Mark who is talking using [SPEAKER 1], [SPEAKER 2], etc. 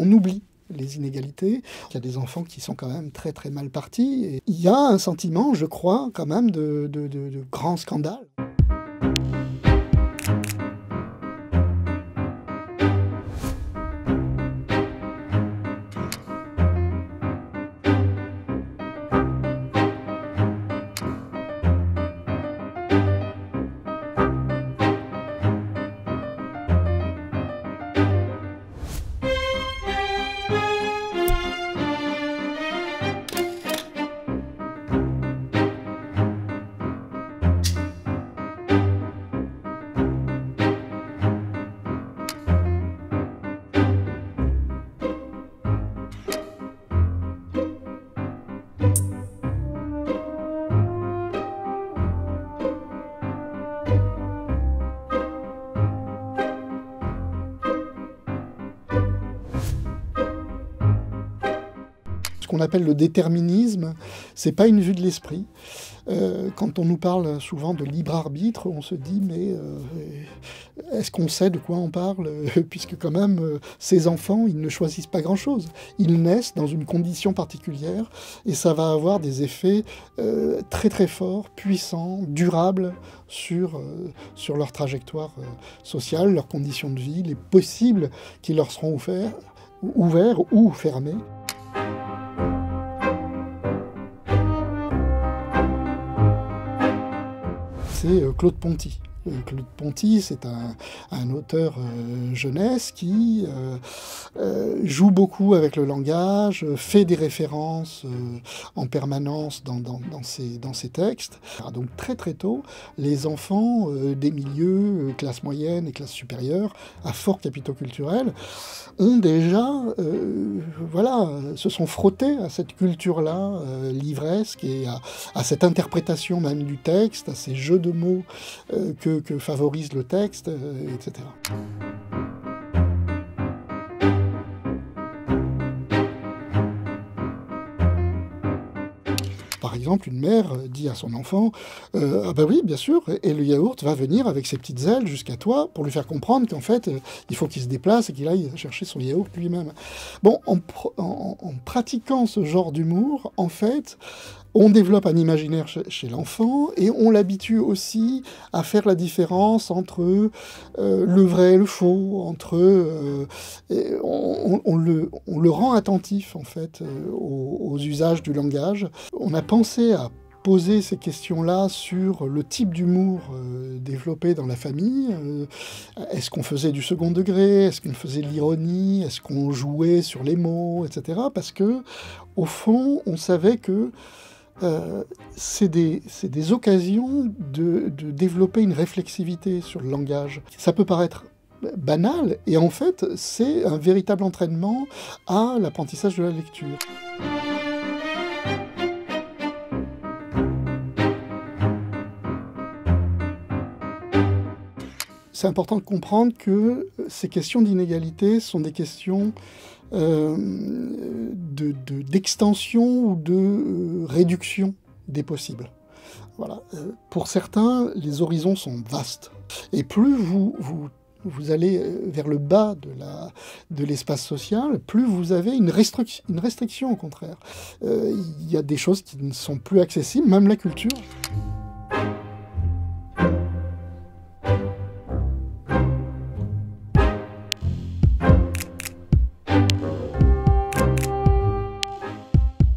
[SPEAKER 1] On oublie les inégalités. Il y a des enfants qui sont quand même très très mal partis. Et il y a un sentiment, je crois, quand même de grand scandale. Ce qu'on appelle le déterminisme, c'est pas une vue de l'esprit. Quand on nous parle souvent de libre arbitre, on se dit mais est-ce qu'on sait de quoi on parle? Puisque quand même, ces enfants, ils ne choisissent pas grand-chose. Ils naissent dans une condition particulière et ça va avoir des effets très très forts, puissants, durables sur leur trajectoire sociale, leurs conditions de vie, les possibles qui leur seront ouverts ou fermés. C'est Claude Ponty. Claude Ponty, c'est un auteur jeunesse qui joue beaucoup avec le langage, fait des références en permanence dans ses textes. Donc très très tôt, les enfants des milieux, classe moyenne et classe supérieure, à fort capitaux culturels, ont déjà, se sont frottés à cette culture-là, livresque, et à cette interprétation même du texte, à ces jeux de mots que favorise le texte, etc. Par exemple, une mère dit à son enfant « Ah ben oui, bien sûr, et le yaourt va venir avec ses petites ailes jusqu'à toi pour lui faire comprendre qu'en fait, il faut qu'il se déplace et qu'il aille chercher son yaourt lui-même. » Bon, en pratiquant ce genre d'humour, en fait, on développe un imaginaire chez l'enfant et on l'habitue aussi à faire la différence entre le vrai et le faux, on le rend attentif en fait aux usages du langage. On a pensé à poser ces questions-là sur le type d'humour développé dans la famille. Est-ce qu'on faisait du second degré? Est-ce qu'on faisait de l'ironie? Est-ce qu'on jouait sur les mots, etc. Parce que, au fond, on savait que c'est des occasions de développer une réflexivité sur le langage. Ça peut paraître banal, et en fait, c'est un véritable entraînement à l'apprentissage de la lecture. C'est important de comprendre que ces questions d'inégalité sont des questions d'extension ou de réduction des possibles. Voilà. Pour certains, les horizons sont vastes. Et plus vous allez vers le bas de l'espace social, plus vous avez une restriction au contraire. Il y a des choses qui ne sont plus accessibles, même la culture.